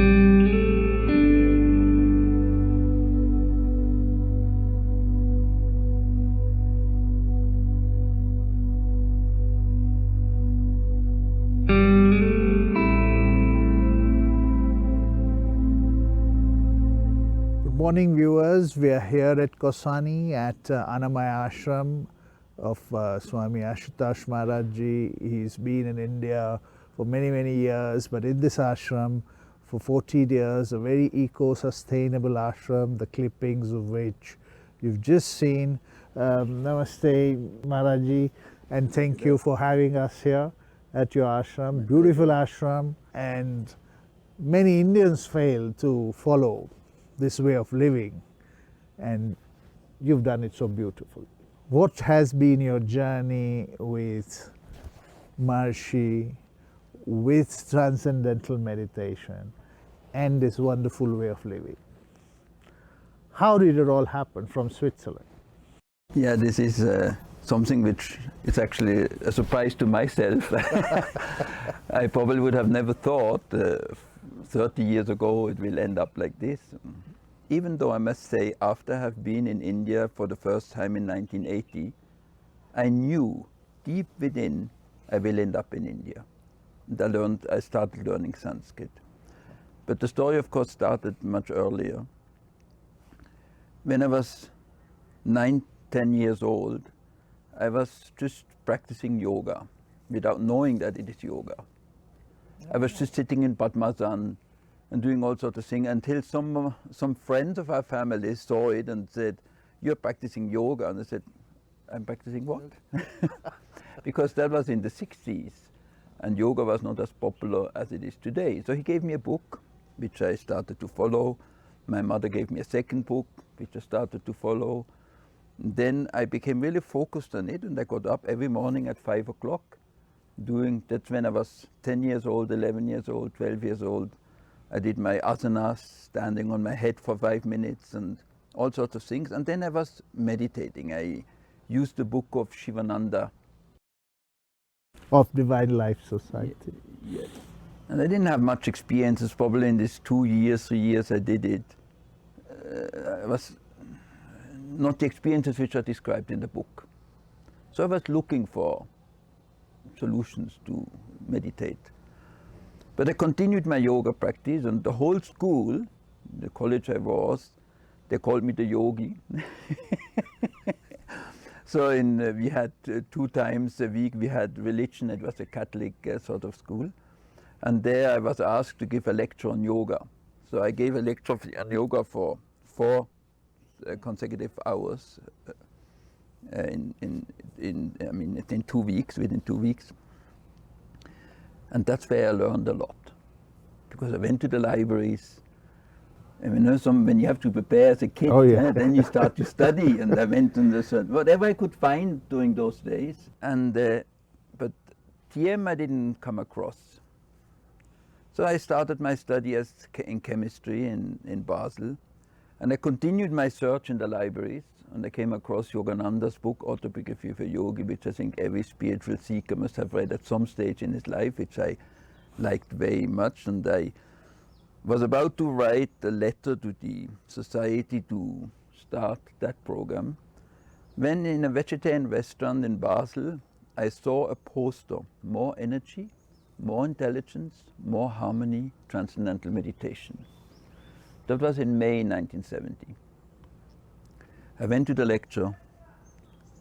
Good morning, viewers. We are here at Kosani at Anamay Ashram of Swami Ashutosh Maharaj ji. He's been in India for many years, but in this ashram for 40 years, a very eco-sustainable ashram, the clippings of which you've just seen. Namaste, Maharaj ji, and thank you for having us here at your ashram. Beautiful ashram, and many Indians fail to follow this way of living, and you've done it so beautifully. What has been your journey with Maharishi, with transcendental meditation, and this wonderful way of living? How did it all happen from Switzerland? Yeah, this is something which is actually a surprise to myself. I probably would have never thought 30 years ago it will end up like this. Even though I must say, after I have been in India for the first time in 1980, I knew deep within I will end up in India. And I started learning Sanskrit. But the story, of course, started much earlier. When I was 9, 10 years old, I was just practicing yoga without knowing that it is yoga. I was just sitting in Padmasana and doing all sorts of things until some friends of our family saw it and said, "You're practicing yoga." And I said, "I'm practicing what?" Because that was in the 60s and yoga was not as popular as it is today. So he gave me a book, which I started to follow. My mother gave me a second book, which I started to follow. Then I became really focused on it, and I got up every morning at 5 o'clock. That's when I was 10 years old, 11 years old, 12 years old. I did my asanas, standing on my head for 5 minutes and all sorts of things. And then I was meditating. I used the book of Shivananda. Of Divine Life Society. Yes. And I didn't have much experiences, probably in these 2 years, 3 years I did it. I was not the experiences which are described in the book. So I was looking for solutions to meditate. But I continued my yoga practice, and the whole school, the college I was, they called me the Yogi. So we had 2 times a week, we had religion. It was a Catholic sort of school. And there I was asked to give a lecture on yoga. So I gave a lecture on yoga for 4 consecutive hours in 2 weeks, within 2 weeks. And that's where I learned a lot, because I went to the libraries. And when you have to prepare as a kid, then you start to study. And I went on whatever I could find during those days. And but TM I didn't come across. So I started my study in chemistry in Basel. And I continued my search in the libraries, and I came across Yogananda's book, Autobiography of a Yogi, which I think every spiritual seeker must have read at some stage in his life, which I liked very much. And I was about to write a letter to the society to start that program, when in a vegetarian restaurant in Basel, I saw a poster, More Energy, More Intelligence, More Harmony, Transcendental Meditation. That was in May 1970. I went to the lecture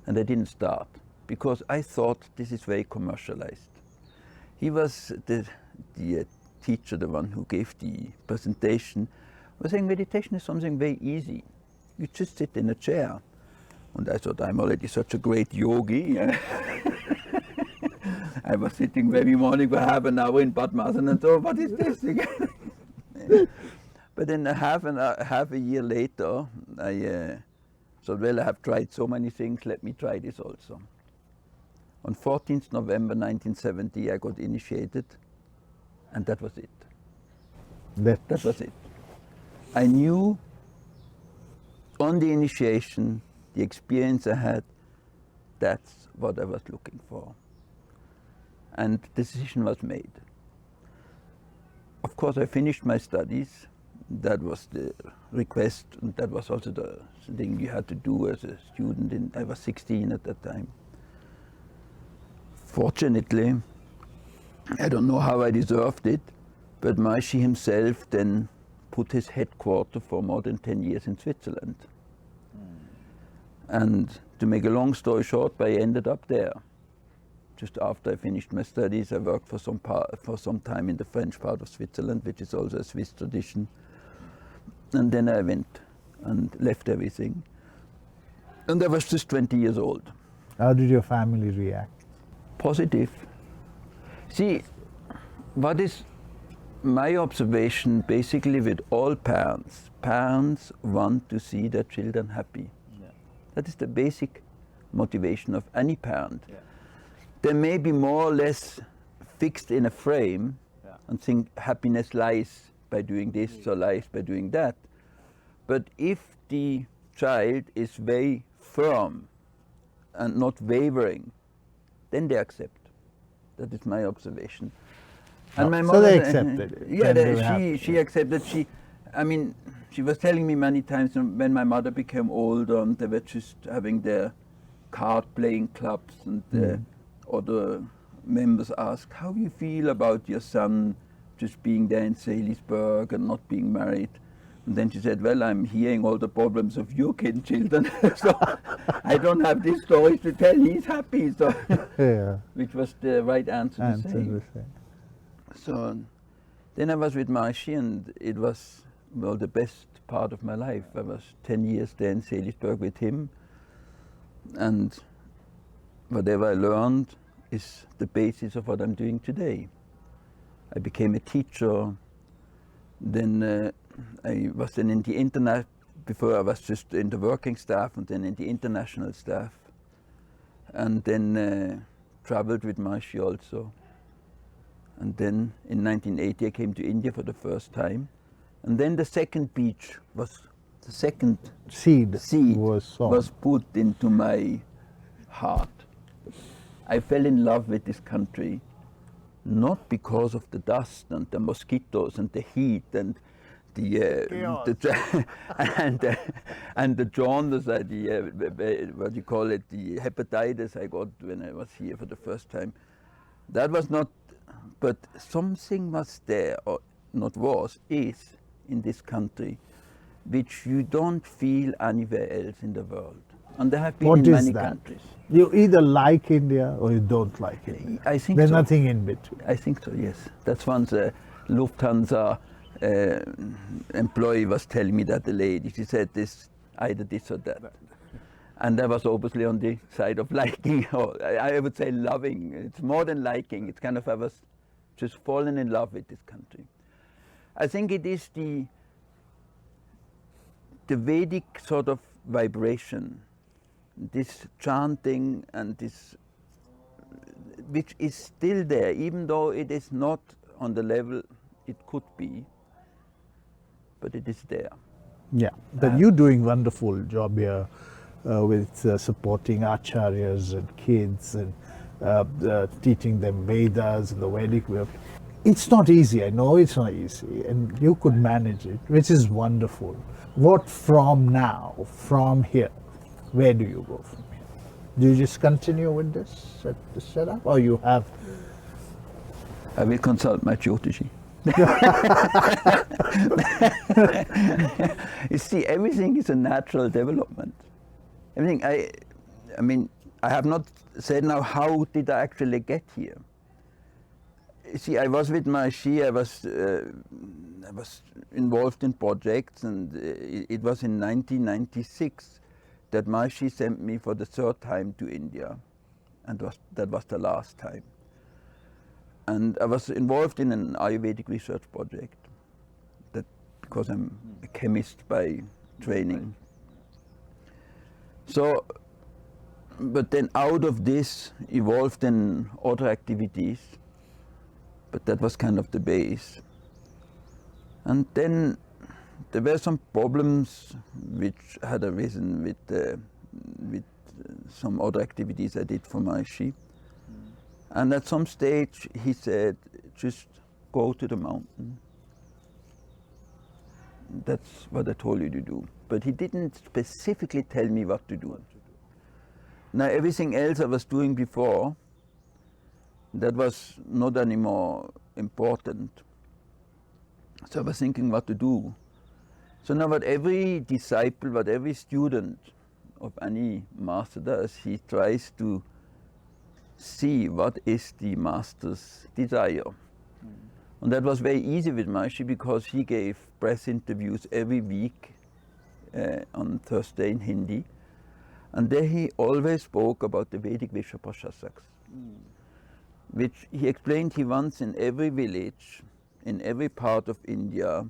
and I didn't start because I thought this is very commercialized. He was the teacher, the one who gave the presentation, was saying meditation is something very easy. You just sit in a chair. And I thought, I'm already such a great yogi. I was sitting every morning for half an hour in Padmasana and thought, what is this again? But then half a year later, I thought, well, I have tried so many things, let me try this also. On 14th November 1970, I got initiated, and that was it. That was it. I knew on the initiation, the experience I had, that's what I was looking for. And the decision was made. Of course, I finished my studies. That was the request, and that was also the thing you had to do as a student. I was 16 at that time. Fortunately, I don't know how I deserved it, but Maharishi himself then put his headquarters for more than 10 years in Switzerland. And to make a long story short, I ended up there. Just after I finished my studies, I worked for some time in the French part of Switzerland, which is also a Swiss tradition. And then I went and left everything. And I was just 20 years old. How did your family react? Positive. See, what is my observation basically with all parents? Parents want to see their children happy. Yeah. That is the basic motivation of any parent. Yeah. They may be more or less fixed in a frame and think happiness lies by doing this or lies by doing that. But if the child is very firm and not wavering, then they accept. That is my observation. And my mother, so they accepted it. Yeah, she accepted. She was telling me many times when my mother became older and they were just having their card playing clubs and other members asked, how do you feel about your son just being there in Salisbury and not being married? And then she said, well, I'm hearing all the problems of your children, so I don't have these stories to tell. He's happy, so which was the right answer to say. So then I was with Maharishi, and it was, well, the best part of my life. I was 10 years there in Salisbury with him, and whatever I learned is the basis of what I'm doing today. I became a teacher, then I was then in the before I was just in the working staff and then in the international staff. And then traveled with Maharishi also. And then in 1980 I came to India for the first time. And then the second beach was, the second seed was put into my heart. I fell in love with this country, not because of the dust and the mosquitoes and the heat and and the jaundice, what you call it, the hepatitis I got when I was here for the first time. That was not, but something was there, or not was, is in this country, which you don't feel anywhere else in the world. And there have been in many countries. You either like India or you don't like India. I think there's so. Nothing in between. I think so, yes. That's once Lufthansa employee was telling me that, the lady, she said either this or that. And I was obviously on the side of liking, or I would say loving. It's more than liking, it's kind of, I was just fallen in love with this country. I think it is the Vedic sort of vibration, this chanting and this, which is still there, even though it is not on the level it could be, but it is there. Yeah, but you're doing wonderful job here with supporting acharyas and kids and teaching them Vedas and the Vedic way. It's not easy, I know it's not easy, and you could manage it, which is wonderful. What from now, from here, where do you go from here? Do you just continue with this setup, or you have? I will consult my Jyotishi. You see, everything is a natural development. Everything. I mean, I have not said now how did I actually get here. You see, I was with Maharishi. I was involved in projects, and it was in 1996 that Maharishi sent me for the third time to India, and that was the last time. And I was involved in an Ayurvedic research project, that because I'm a chemist by training. So, but then out of this evolved in other activities, but that was kind of the base. And then there were some problems which had arisen with some other activities I did for Maharishi. And at some stage he said, just go to the mountain that's what I told you to do. But he didn't specifically tell me what to do. Now everything else I was doing before, that was not anymore important. So I was thinking what to do. So now what every disciple, what every student of any master does, he tries to see what is the master's desire. And that was very easy with Maharishi because he gave press interviews every week on Thursday in Hindi. And there he always spoke about the Vedic Vishwaprashasaks, which he explained he wants in every village, in every part of India,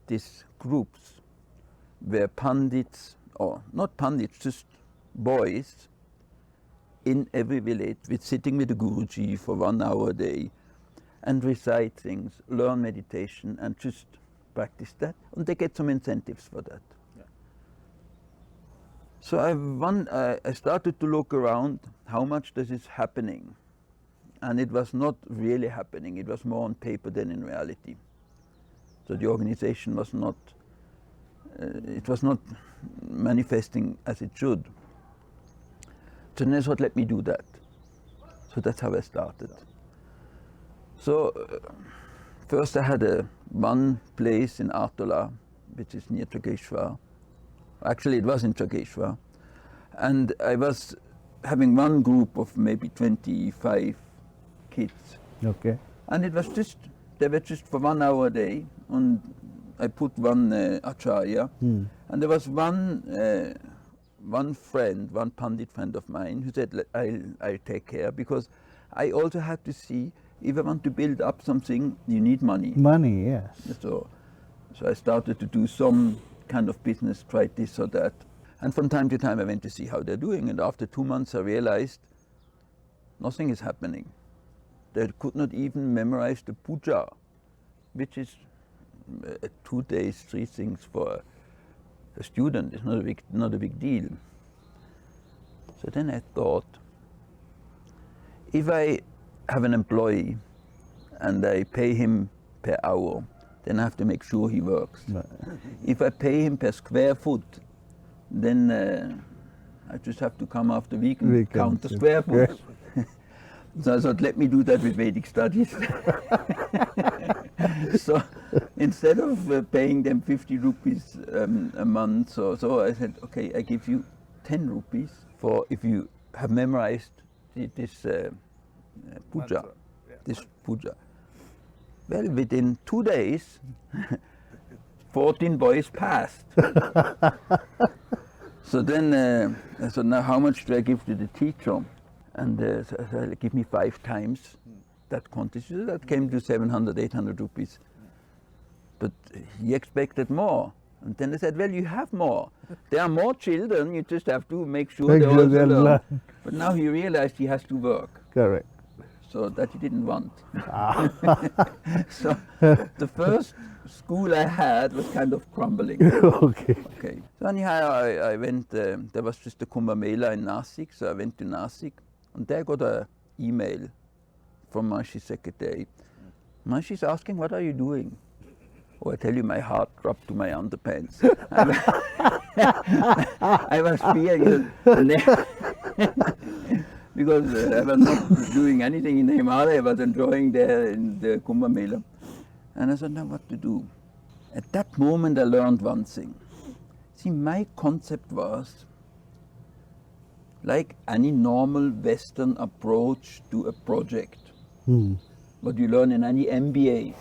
these groups where pandits, or not pandits, just boys in every village, with sitting with the Guruji for 1 hour a day and recite things, learn meditation and just practice that, and they get some incentives for that. Yeah. So I started to look around how much this is happening, and it was not really happening, it was more on paper than in reality. So the organization was not, it was not manifesting as it should. So then I thought, let me do that. So that's how I started. So first I had one place in Artola, which is near Chageshwar. Actually it was in Chageshwar. And I was having one group of maybe 25 kids. Okay. And it was just, they were just for 1 hour a day. And I put one acharya. And there was one friend, one pandit friend of mine who said, I'll take care, because I also had to see, if I want to build up something, you need money. Money, yes. So I started to do some kind of business, try this or that. And from time to time I went to see how they're doing. And after 2 months I realized nothing is happening. They could not even memorize the puja, which is 2 days, 3 things for a student. It's not a big deal. So then I thought, if I have an employee and I pay him per hour, then I have to make sure he works. Right. If I pay him per square foot, then I just have to come after week and count the square foot. So I thought, let me do that with Vedic studies. So instead of paying them 50 rupees a month or so, I said, okay, I give you 10 rupees for if you have memorized this puja, this puja. Well, within 2 days, 14 boys passed. So then I said, now how much do I give to the teacher? And so I said, give me 5 times that quantity. So that came to 700, 800 rupees. But he expected more. And then I said, well, you have more. There are more children, you just have to make sure they also learn. But now he realized he has to work. Correct. So that he didn't want. So the first school I had was kind of crumbling. Okay. So anyhow, I went, there was just a Kumbh Mela in Nasik, so I went to Nasik. And there I got an email from Mahesh's secretary. Mahesh asking, what are you doing? Oh, I tell you, my heart dropped to my underpants. I was fearing because I was not doing anything in the Himalaya, I was enjoying there in the Kumbh Mela. And I said, now what to do? At that moment I learned one thing. See, my concept was, like any normal Western approach to a project, what you learn in any MBA,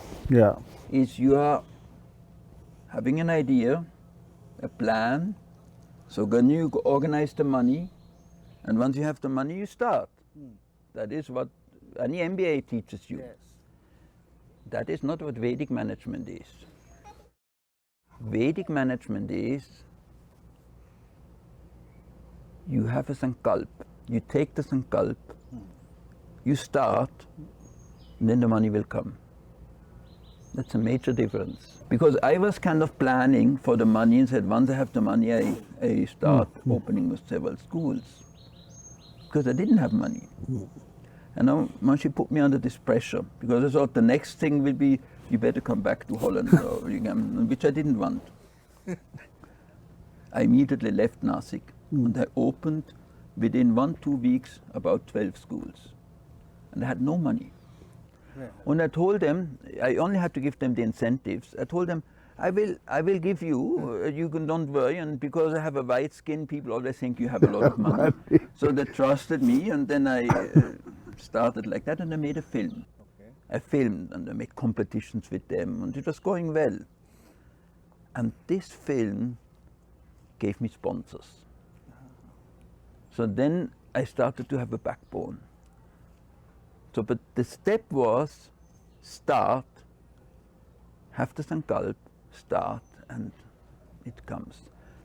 is you are having an idea, a plan, so then you organize the money, and once you have the money, you start. That is what any MBA teaches you. Yes. That is not what Vedic management is. Vedic management is, you have a sankalp, you take the sankalp, you start, and then the money will come. That's a major difference. Because I was kind of planning for the money and said, once I have the money, I start opening with several schools. Because I didn't have money. And now Mahesh put me under this pressure, because I thought the next thing will be you better come back to Holland, or you can, which I didn't want. I immediately left Nasik and I opened within 1-2 weeks about 12 schools. And I had no money. And I told them, I only had to give them the incentives. I told them, I will give you, you can don't worry, and because I have a white skin, people always think you have a lot of money. So they trusted me, and then I started like that, and I made a film. I filmed and I made competitions with them, and it was going well. And this film gave me sponsors. So then I started to have a backbone. So, but the step was start, have the sankalp, start, and it comes.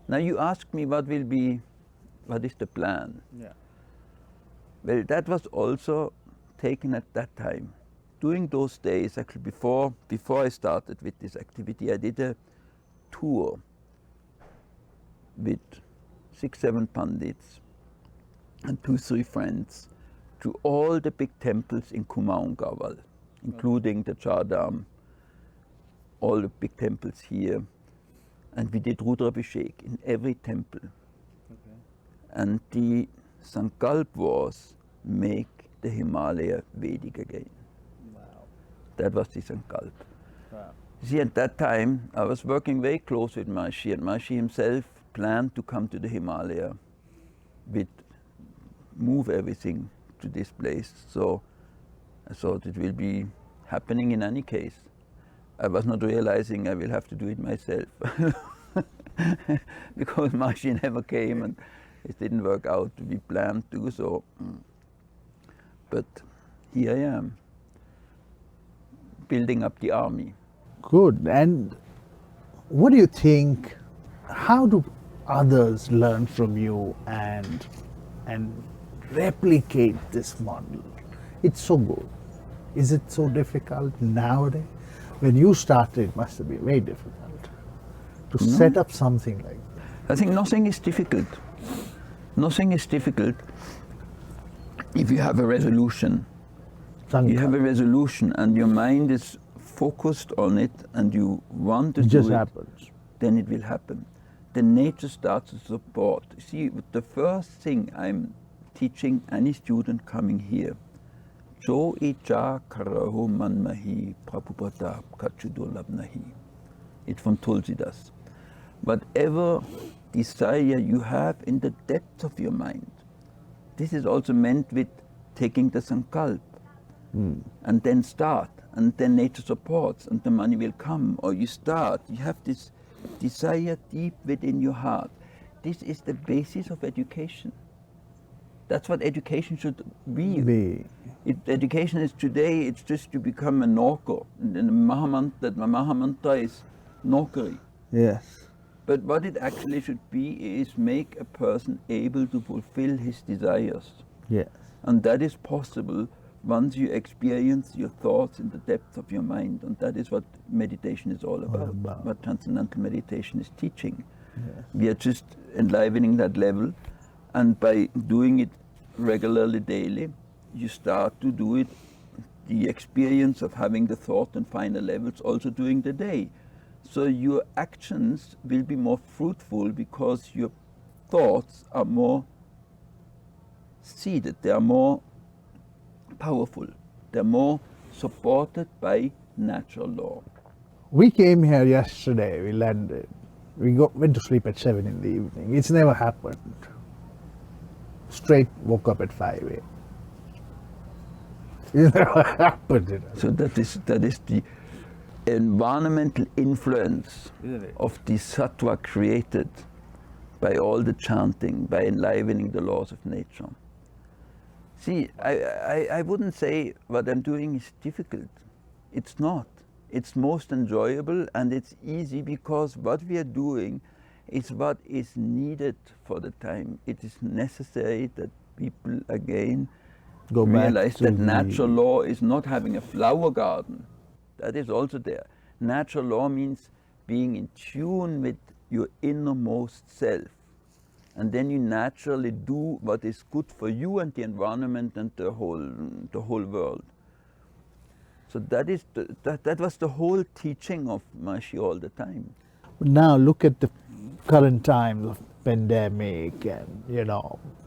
Now you ask me what is the plan? Yeah. Well, that was also taken at that time. During those days, actually before I started with this activity, I did a tour with 6-7 pandits and 2-3 friends to all the big temples in Kumaon Gawal, including the Chardam, all the big temples here. And we did Rudrabhishek in every temple. And the sankalp was make the Himalaya Vedic again. Wow. That was the sankalp. Wow. See, at that time, I was working very close with Maharishi, and Maharishi himself planned to come to the Himalaya, move everything to this place. So I thought it will be happening in any case. I was not realizing I will have to do it myself because Maharishi never came and it didn't work out. We planned to, so. But here I am, building up the army. Good. And what do you think, how do others learn from you and replicate this model? It's so good. Is it so difficult nowadays? When you started, it must have been very difficult to set up something like that. I think nothing is difficult. Nothing is difficult if you have a resolution. You have a resolution and your mind is focused on it and you want to do it. It just happens. Then it will happen. Then nature starts to support. See, the first thing I'm teaching any student coming here, Jo icha karaho man mahi prabhupada kachudolab nahi. It's from Tulsidas. Whatever desire you have in the depth of your mind, this is also meant with taking the sankalp and then start, and then nature supports and the money will come, or you start, you have this desire deep within your heart. This is the basis of education. That's what education should be. Education is today, it's just to become a nauker. And the Mahamantra is naukari. Yes. But what it actually should be is make a person able to fulfill his desires. Yes. And that is possible once you experience your thoughts in the depth of your mind. And that is what meditation is all about. What transcendental meditation is teaching. Yes. We are just enlivening that level. And by doing it regularly, daily, you start to do it, the experience of having the thought and final levels also during the day. So your actions will be more fruitful because your thoughts are more seated, they are more powerful, they're more supported by natural law. We came here yesterday, we landed. We went to sleep at 7 in the evening. It's never happened. Straight woke up at 5 a.m. It never happened. So that is the environmental influence of the sattva created by all the chanting, by enlivening the laws of nature. See, I wouldn't say what I'm doing is difficult. It's not. It's most enjoyable and it's easy because what we are doing is what is needed for the time. It is necessary that people again realize that natural law is not having a flower garden. That is also there. Natural law means being in tune with your innermost self. And then you naturally do what is good for you and the environment and the whole world. So that was the whole teaching of Maharishi all the time. Now look at the current times of pandemic and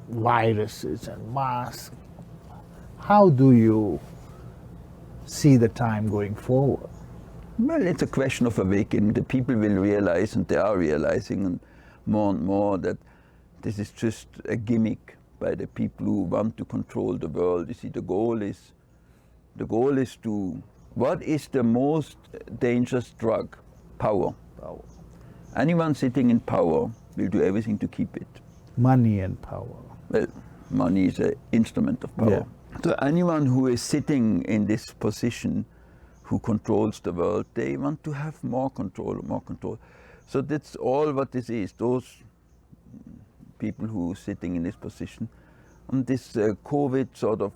viruses and masks. How do you see the time going forward? Well, it's a question of awakening. The people will realize, and they are realizing and more that this is just a gimmick by the people who want to control the world. You see, the goal is to, what is the most dangerous drug? Power. Anyone sitting in power will do everything to keep it. Money and power. Well, money is an instrument of power. Yeah. So anyone who is sitting in this position, who controls the world, they want to have more control. So that's all what this is, those people who are sitting in this position. And this COVID sort of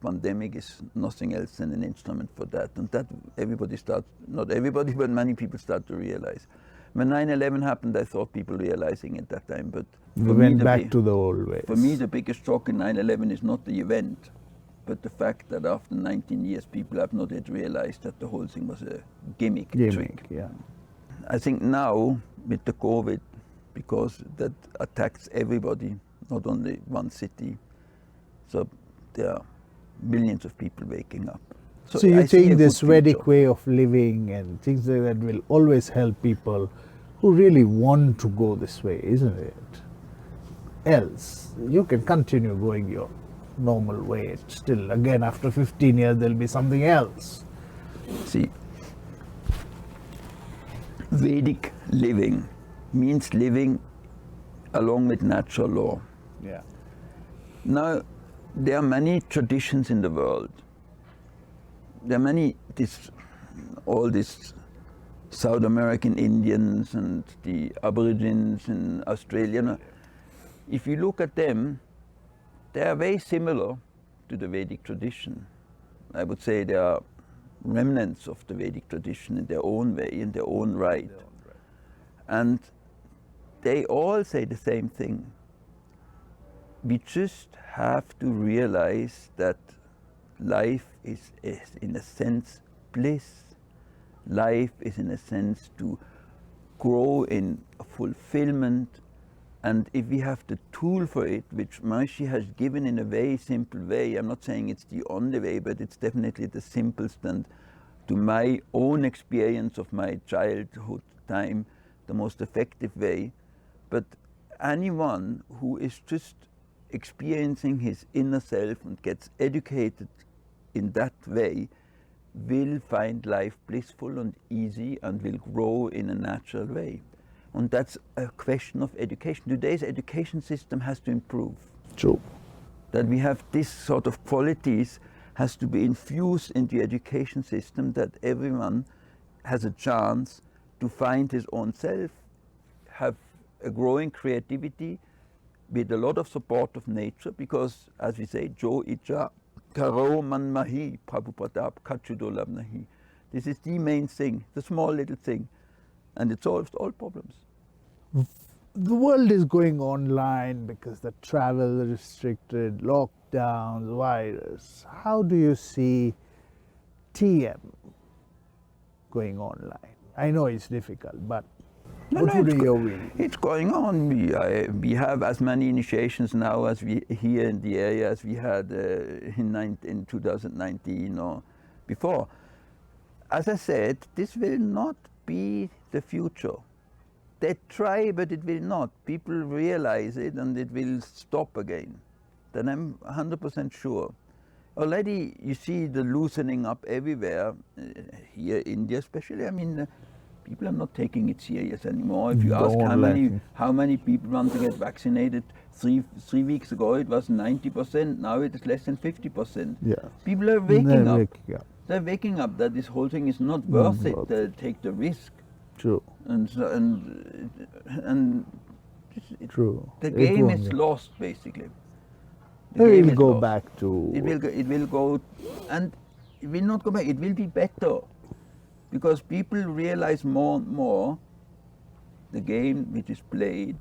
pandemic is nothing else than an instrument for that. And that everybody starts, not everybody, but many people start to realize. When 9/11 happened, I thought people realizing at that time, but we went back to the old ways. For me, the biggest shock in 9/11 is not the event, but the fact that after 19 years, people have not yet realized that the whole thing was a gimmick trick. Yeah. I think now, with the COVID, because that attacks everybody, not only one city, so there are millions of people waking up. So you I see a think this good Vedic future. way of living and things like that will always help people who really want to go this way, isn't it? Else, you can continue going your normal way. Still, again, after 15 years, there'll be something else. See, Vedic living means living along with natural law. Yeah. Now, there are many traditions in the world. There are many, all these South American Indians and the Aborigines in Australia. If you look at them, they are very similar to the Vedic tradition. I would say they are remnants of the Vedic tradition in their own way, in their own right. And they all say the same thing. We just have to realize that life is in a sense bliss. Life is in a sense to grow in fulfillment. And if we have the tool for it, which Maharishi has given in a very simple way, I'm not saying it's the only way, but it's definitely the simplest and to my own experience of my childhood time, the most effective way. But anyone who is just experiencing his inner self and gets educated in that way will find life blissful and easy and will grow in a natural way. And that's a question of education. Today's education system has to improve. True. That we have this sort of qualities has to be infused in the education system, that everyone has a chance to find his own self, have a growing creativity with a lot of support of nature, because as we say, Jo Icha Karo Man Mahi Prabhupada Kachudolam Nahi. This is the main thing, the small little thing, and it solves all problems. The world is going online because the travel is restricted, lockdowns, virus. How do you see TM going online? I know it's difficult, but what would be your view? It's going on. We have as many initiations now as we here in the area as we had in 2019 or before. As I said, this will not be the future. They try, but it will not. People realize it and it will stop again. Then I'm 100% sure. Already you see the loosening up everywhere, here India especially. I mean, people are not taking it serious anymore. If you ask how many people want to get vaccinated, three weeks ago it was 90%, now it is less than 50%. Yeah. People are waking up. They're waking up that this whole thing is not worth it. They'll take the risk. True. And True. The game is lost basically. It will go back to. It will go, and it will not go back. It will be better, because people realize more and more the game which is played,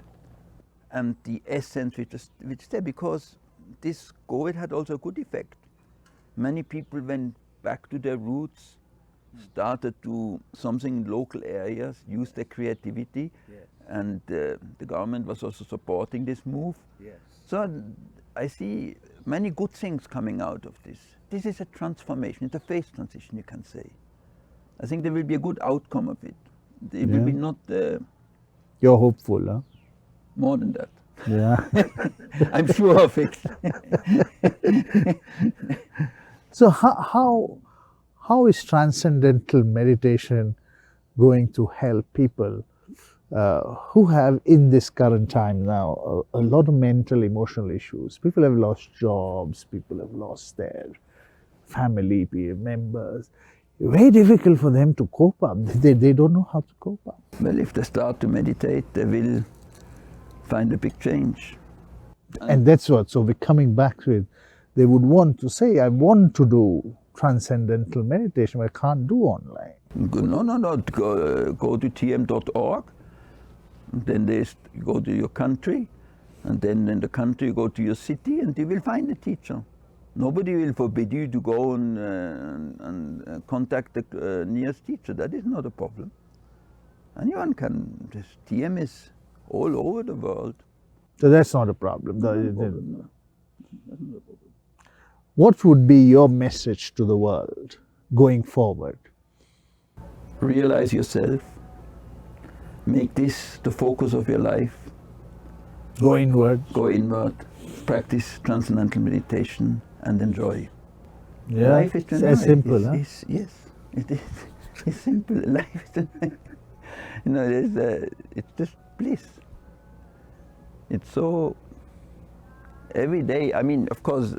and the essence which is there. Because this COVID had also a good effect. Many people, when back to their roots, started to something in local areas, use their creativity, and the government was also supporting this move. So I see many good things coming out of this. This is a transformation, it's a phase transition, you can say. I think there will be a good outcome of it. It will be not You're hopeful, huh? more than that. Yeah. I'm sure of it. So how is transcendental meditation going to help people who have, in this current time now, a lot of mental, emotional issues? People have lost jobs, people have lost their family members. Very difficult for them to cope up. They don't know how to cope up. Well, if they start to meditate, they will find a big change. And that's what, so we're coming back to it. They would want to say, I want to do transcendental meditation, but I can't do online. No. Go to tm.org. Then go to your country, and then in the country you go to your city, and you will find a teacher. Nobody will forbid you to go and contact the nearest teacher. That is not a problem. Anyone can. This TM is all over the world. So that's not a problem. That's not a problem. What would be your message to the world going forward? Realize yourself. Make this the focus of your life. Go inward. Go inward. Practice transcendental meditation and enjoy. Yeah, Life is it's as simple, huh? Yes, it is. It's simple. Life is it's just bliss. It's so every day. I mean, of course,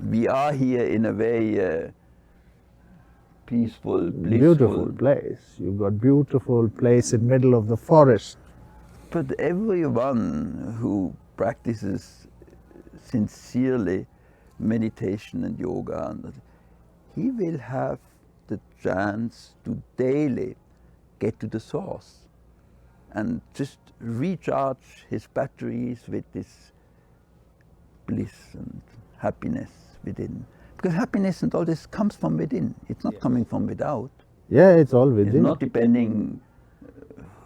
we are here in a very peaceful, blissful, beautiful place. You've got beautiful place in middle of the forest. But everyone who practices sincerely meditation and yoga, he will have the chance to daily get to the source and just recharge his batteries with this bliss and happiness within. Because happiness and all this comes from within. It's not coming from without. Yeah, it's all within. It's not depending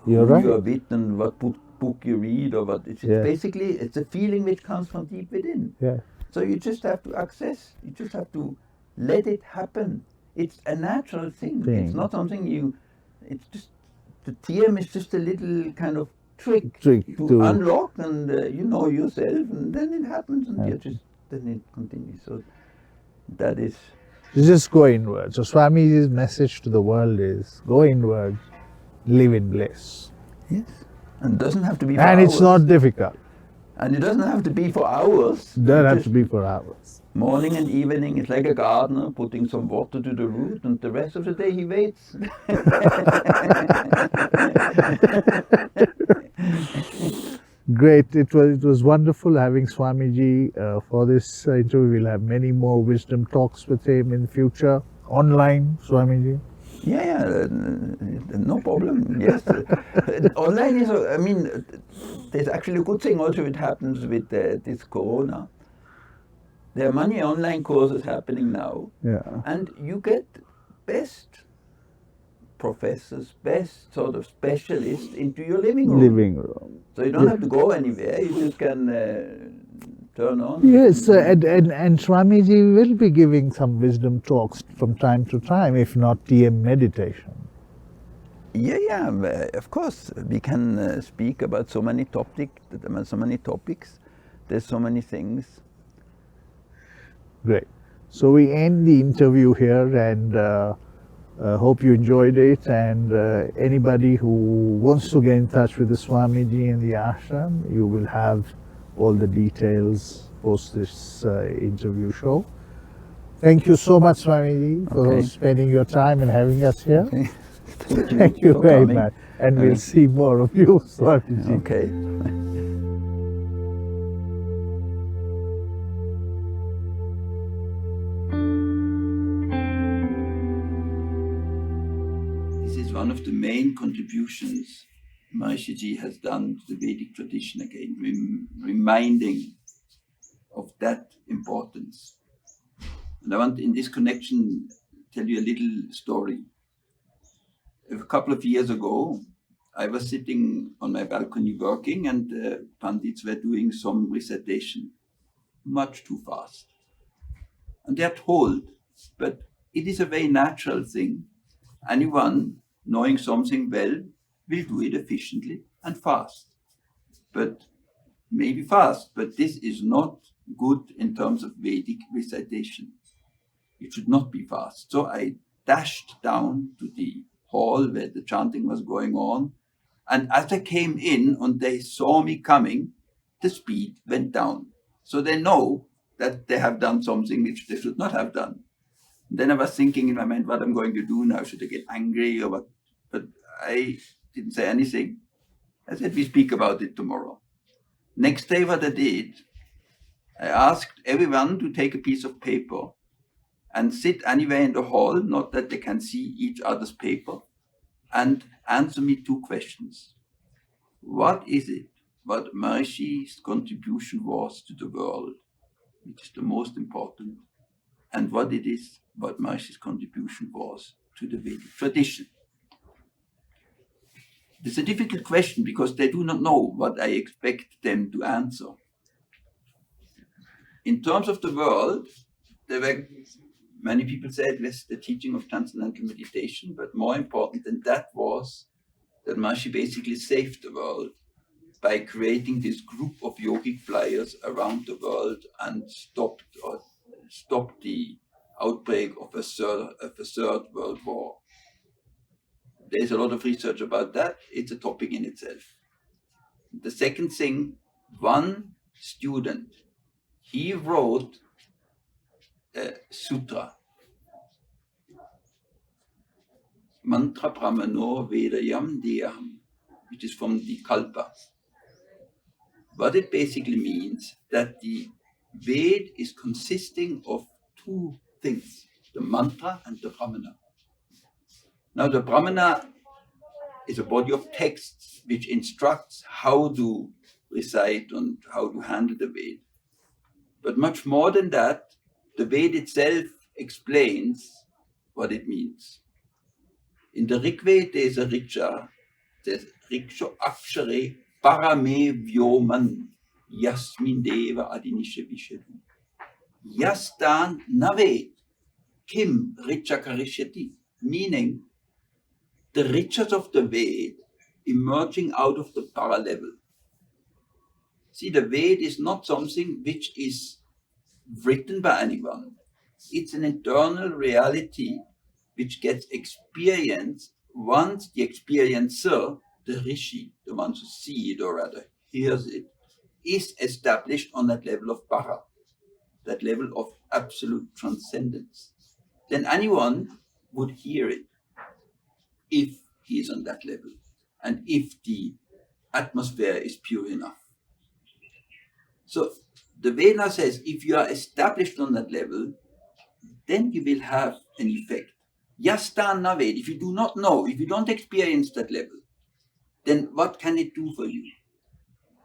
You're who right. you are with and what book you read or what. It's basically, it's a feeling which comes from deep within. Yeah. So you just have to access, you just have to let it happen. It's a natural thing. It's not something it's just, the TM is just a little kind of trick to unlock, and you know yourself, and then it happens, and then it continues. So that is... You just go inward. So Swamiji's message to the world is, go inward, live in bliss. Yes. And it doesn't have to be for And hours. it's not difficult. And it doesn't have to be for hours. It doesn't have to be for hours. Morning and evening, it's like a gardener putting some water to the root, and the rest of the day he waits. Great. It was wonderful having Swamiji for this interview. We'll have many more wisdom talks with him in future. Online, Swamiji. Yeah, no problem. Yes, online is. I mean, there's actually a good thing also. It happens with this Corona. There are many online courses happening now, and you get best professors, best sort of specialists into your living room. So you don't have to go anywhere. You just can turn on. Yes, and Swamiji will be giving some wisdom talks from time to time, if not TM meditation. Yeah, of course. We can speak about so many topics. There's so many things. Great. So we end the interview here, and hope you enjoyed it. And anybody who wants to get in touch with the Swamiji and the ashram, you will have all the details post this interview show. Thank you so much, Swamiji, for spending your time and having us here. Okay. Thank you very much. And we'll see more of you, Swamiji. Okay. This is one of the main contributions Maharishi has done to the Vedic tradition again, reminding of that importance. And I want in this connection tell you a little story. A couple of years ago, I was sitting on my balcony working, and the Pandits were doing some recitation, much too fast. And they are told, but it is a very natural thing. Anyone knowing something well will do it efficiently and fast. But maybe fast, but this is not good in terms of Vedic recitation. It should not be fast. So I dashed down to the hall where the chanting was going on. And as I came in and they saw me coming, the speed went down. So they know that they have done something which they should not have done. Then I was thinking in my mind, what I'm going to do now. Should I get angry or what? But I didn't say anything. I said, we speak about it tomorrow. Next day, what I did, I asked everyone to take a piece of paper and sit anywhere in the hall, not that they can see each other's paper, and answer me 2 questions. What is it what Maherishi's contribution was to the world, which is the most important, and what it is what Maherishi's contribution was to the Vedic tradition? It's a difficult question because they do not know what I expect them to answer. In terms of the world, there were many people said yes, the teaching of transcendental meditation, but more important than that was that Maharishi basically saved the world by creating this group of yogic flyers around the world and stopped the outbreak of a third world war. There's a lot of research about that. It's a topic in itself. The second thing, one student, he wrote a sutra, Mantra Brahmano Vedayam Deyaham, which is from the Kalpa. What it basically means that the Ved is consisting of 2 things, the mantra and the Brahmana. Now the Brahmana is a body of texts which instructs how to recite and how to handle the Ved. But much more than that, the Ved itself explains what it means. In the Rig Veda, there is a Riksha, it says, Riksha Akshare Parame Vyoman Yasmin Deva Adinisha Vishadu. Yastan Naved Kim Richa Karishyati, meaning the riches of the Ved emerging out of the para level. See, the Ved is not something which is written by anyone. It's an internal reality which gets experienced once the experiencer, the Rishi, the one who sees it or rather hears it, is established on that level of para, that level of absolute transcendence. Then anyone would hear it if he is on that level and if the atmosphere is pure enough. So the Veda says if you are established on that level, then you will have an effect. Yastan Naved, if you do not know, if you don't experience that level, then what can it do for you?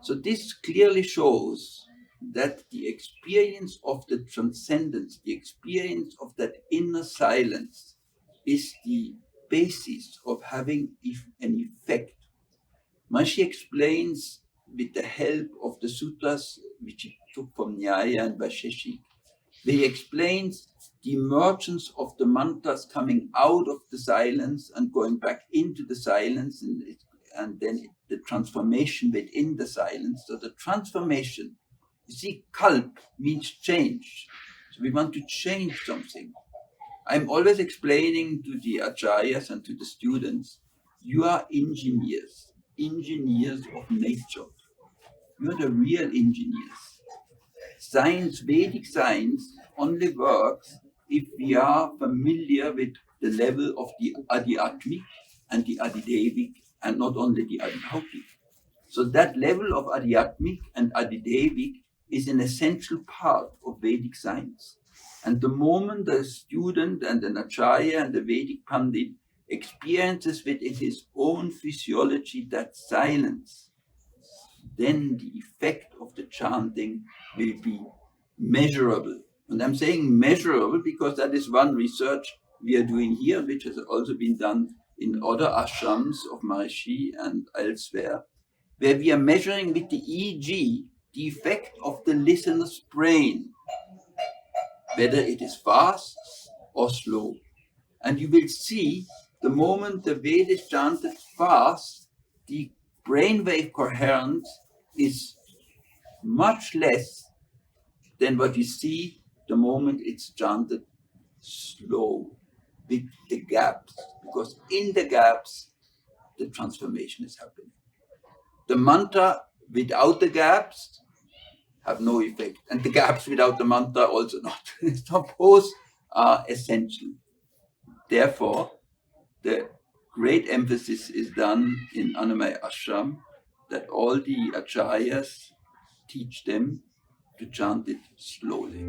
So this clearly shows that the experience of the transcendence, the experience of that inner silence is the basis of having an effect. Maharishi explains with the help of the sutras which he took from Nyaya and Vaisheshik, where he explains the emergence of the mantras coming out of the silence and going back into the silence, and then the transformation within the silence. So the transformation, you see, kalp means change. So we want to change something. I'm always explaining to the acharyas and to the students, you are engineers of nature. You are the real engineers. Science, Vedic science, only works if we are familiar with the level of the Adhyatmic and the Adidevic, and not only the Adibhautik. So that level of Adhyatmic and Adidevic is an essential part of Vedic science. And the moment the student and the Acharya and the Vedic Pandit experiences within his own physiology that silence, then the effect of the chanting will be measurable. And I'm saying measurable because that is one research we are doing here, which has also been done in other ashrams of Maharishi and elsewhere, where we are measuring with the EEG the effect of the listener's brain, whether it is fast or slow. And you will see the moment the Veda is chanted fast, the brainwave coherence is much less than what you see the moment it's chanted slow, with the gaps, because in the gaps, the transformation is happening. The mantra without the gaps have no effect, and the gaps without the mantra also not. So both are essential. Therefore, the great emphasis is done in Anamay Ashram that all the acharyas teach them to chant it slowly.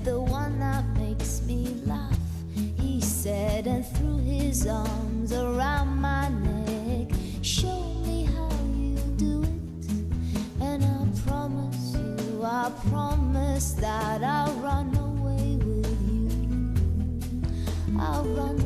The one that makes me laugh, he said, and threw his arms around my neck. Show me how you do it, and I promise you, I promise that I'll run away with you. I'll run